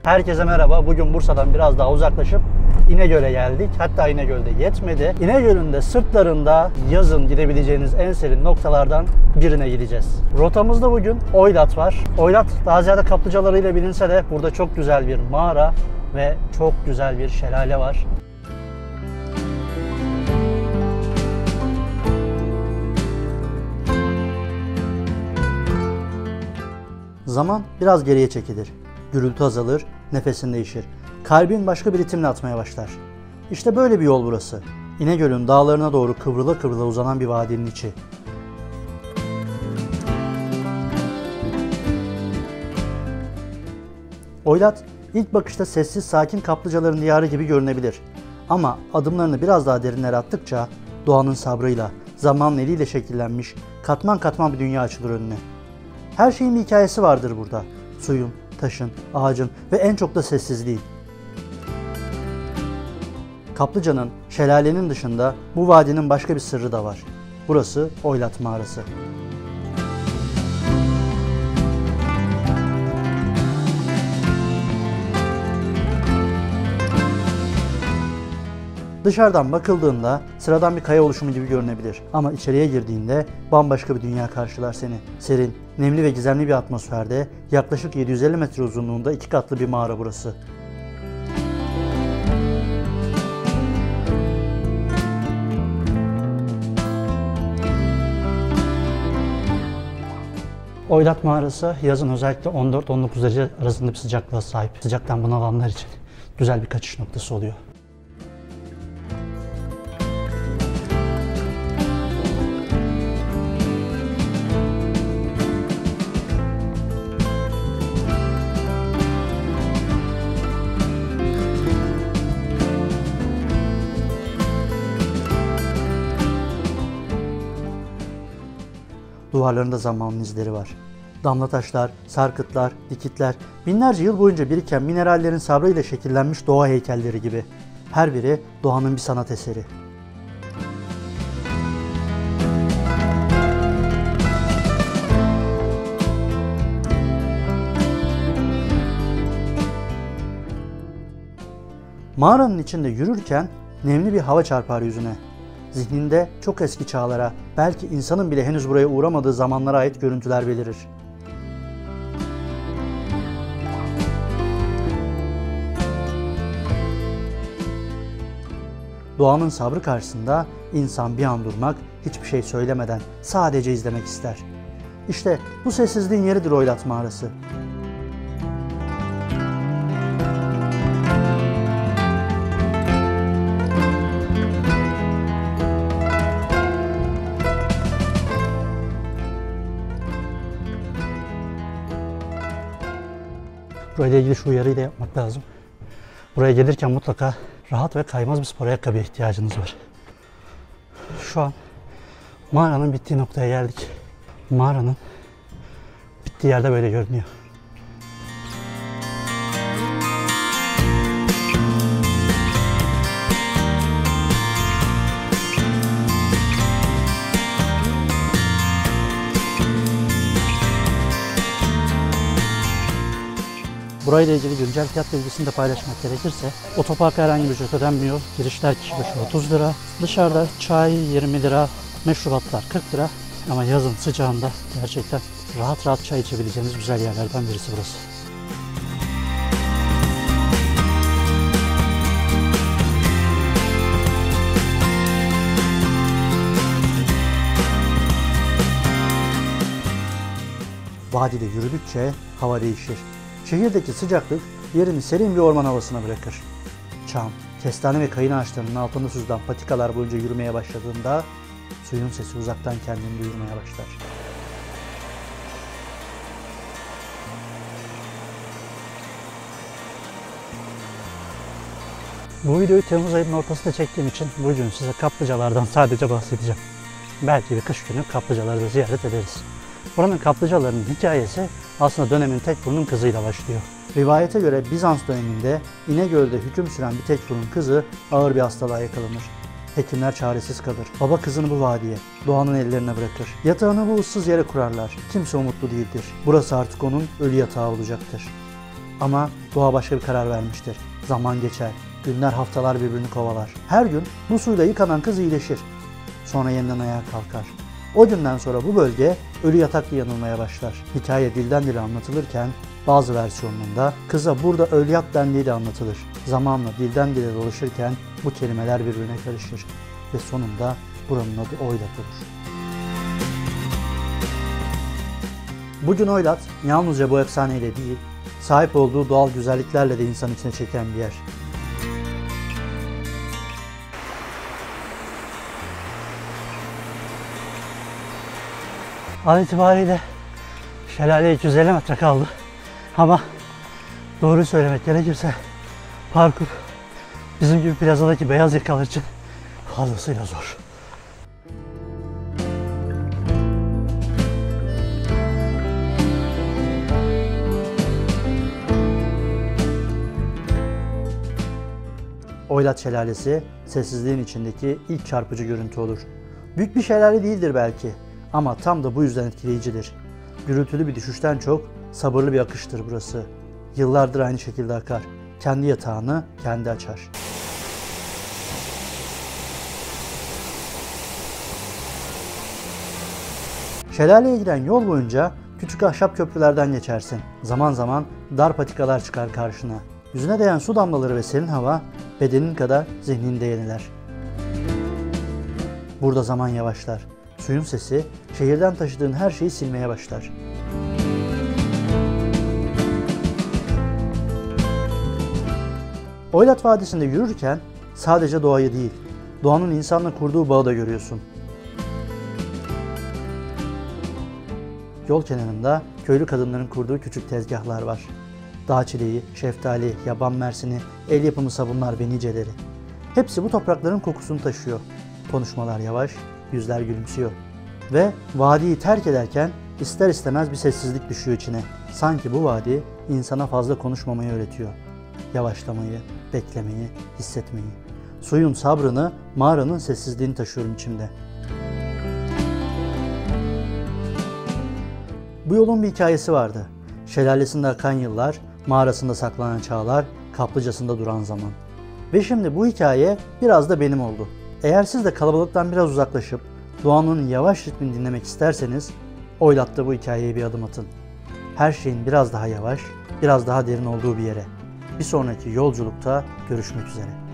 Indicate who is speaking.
Speaker 1: Herkese merhaba. Bugün Bursa'dan biraz daha uzaklaşıp İnegöl'e geldik. Hatta İnegöl'de yetmedi. İnegöl'ün de sırtlarında yazın gidebileceğiniz en serin noktalardan birine gideceğiz. Rotamızda bugün Oylat var. Oylat daha ziyade kaplıcalarıyla bilinse de burada çok güzel bir mağara ve çok güzel bir şelale var. Zaman biraz geriye çekilir. Gürültü azalır, nefesin değişir. Kalbin başka bir ritimle atmaya başlar. İşte böyle bir yol burası. İnegöl'ün dağlarına doğru kıvrıla kıvrıla uzanan bir vadinin içi. Oylat, ilk bakışta sessiz sakin kaplıcaların diyarı gibi görünebilir. Ama adımlarını biraz daha derinlere attıkça doğanın sabrıyla, zamanın eliyle şekillenmiş katman katman bir dünya açılır önüne. Her şeyin bir hikayesi vardır burada. Suyun, taşın, ağacın ve en çok da sessizliğin. Kaplıcanın, şelalenin dışında bu vadinin başka bir sırrı da var. Burası Oylat Mağarası. Dışarıdan bakıldığında sıradan bir kaya oluşumu gibi görünebilir. Ama içeriye girdiğinde bambaşka bir dünya karşılar seni. Serin, nemli ve gizemli bir atmosferde yaklaşık 750 metre uzunluğunda 2 katlı bir mağara burası. Oylat Mağarası yazın özellikle 14-19 derece arasında bir sıcaklığa sahip. Sıcaktan bunalanlar için güzel bir kaçış noktası oluyor. Duvarlarında zamanın izleri var. Damla taşlar, sarkıtlar, dikitler, binlerce yıl boyunca biriken minerallerin sabrıyla şekillenmiş doğa heykelleri gibi. Her biri doğanın bir sanat eseri. Mağaranın içinde yürürken nemli bir hava çarpar yüzüne. Zihninde çok eski çağlara, belki insanın bile henüz buraya uğramadığı zamanlara ait görüntüler belirir. Doğanın sabrı karşısında insan bir an durmak, hiçbir şey söylemeden sadece izlemek ister. İşte bu sessizliğin yeridir Oylat Mağarası. Burayla ilgili şu uyarıyı da yapmak lazım. Buraya gelirken mutlaka rahat ve kaymaz bir spor ayakkabıya ihtiyacınız var. Şu an mağaranın bittiği noktaya geldik. Mağaranın bittiği yerde böyle görünüyor. Burayla ilgili güncel fiyat bilgisini de paylaşmak gerekirse, otoparka herhangi bir ücret ödenmiyor. Girişler kişi başı 30 lira. Dışarıda çay 20 lira, meşrubatlar 40 lira. Ama yazın sıcağında gerçekten rahat rahat çay içebileceğiniz güzel yerlerden birisi burası. Vadide yürüdükçe hava değişir. Şehirdeki sıcaklık yerini serin bir orman havasına bırakır. Çam, kestane ve kayın ağaçlarının altında süzülen patikalar boyunca yürümeye başladığında suyun sesi uzaktan kendini duyurmaya başlar. Bu videoyu Temmuz ayının ortasında çektiğim için bugün size kaplıcalardan sadece bahsedeceğim. Belki bir kış günü kaplıcaları da ziyaret ederiz. Buranın kaplıcalarının hikayesi aslında dönemin Tekfur'un kızıyla başlıyor. Rivayete göre Bizans döneminde İnegöl'de hüküm süren bir Tekfur'un kızı ağır bir hastalığa yakalanır. Hekimler çaresiz kalır. Baba kızını bu vadiye, doğanın ellerine bırakır. Yatağını bu ıssız yere kurarlar. Kimse umutlu değildir. Burası artık onun ölü yatağı olacaktır. Ama doğa başka bir karar vermiştir. Zaman geçer, günler haftalar birbirini kovalar. Her gün bu suyla yıkanan kız iyileşir. Sonra yeniden ayağa kalkar. O günden sonra bu bölge ölü yatak diye anılmaya başlar. Hikaye dilden dile anlatılırken bazı versiyonunda kıza burada ölyat dendiği de anlatılır. Zamanla dilden dile dolaşırken bu kelimeler birbirine karışır ve sonunda buranın adı Oylat olur. Bugün Oylat yalnızca bu efsaneyle değil, sahip olduğu doğal güzelliklerle de insan içine çeken bir yer. An itibariyle şelaleye 250 metre kaldı. Ama doğru söylemek gerekirse parkur bizim gibi plazadaki beyaz yakalar için fazlasıyla zor. Oylat Şelalesi sessizliğin içindeki ilk çarpıcı görüntü olur. Büyük bir şelale değildir belki ama tam da bu yüzden etkileyicidir. Gürültülü bir düşüşten çok sabırlı bir akıştır burası. Yıllardır aynı şekilde akar. Kendi yatağını kendi açar. Şelaleye giden yol boyunca küçük ahşap köprülerden geçersin. Zaman zaman dar patikalar çıkar karşına. Yüzüne değen su damlaları ve serin hava bedenin kadar zihnini de yeniler. Burada zaman yavaşlar. Suyun sesi şehirden taşıdığın her şeyi silmeye başlar. Oylat Vadisi'nde yürürken sadece doğayı değil, doğanın insanla kurduğu bağı da görüyorsun. Yol kenarında köylü kadınların kurduğu küçük tezgahlar var. Dağ çileği, şeftali, yaban mersini, el yapımı sabunlar ve niceleri. Hepsi bu toprakların kokusunu taşıyor. Konuşmalar yavaş, yüzler gülümsüyor. Ve vadiyi terk ederken ister istemez bir sessizlik düşüyor içine. Sanki bu vadi insana fazla konuşmamayı öğretiyor. Yavaşlamayı, beklemeyi, hissetmeyi. Suyun sabrını, mağaranın sessizliğini taşıyorum içimde. Bu yolun bir hikayesi vardı. Şelalesinde akan yıllar, mağarasında saklanan çağlar, kaplıcasında duran zaman. Ve şimdi bu hikaye biraz da benim oldu. Eğer siz de kalabalıktan biraz uzaklaşıp doğanın yavaş ritmini dinlemek isterseniz Oylat'ta bu hikayeye bir adım atın. Her şeyin biraz daha yavaş, biraz daha derin olduğu bir yere. Bir sonraki yolculukta görüşmek üzere.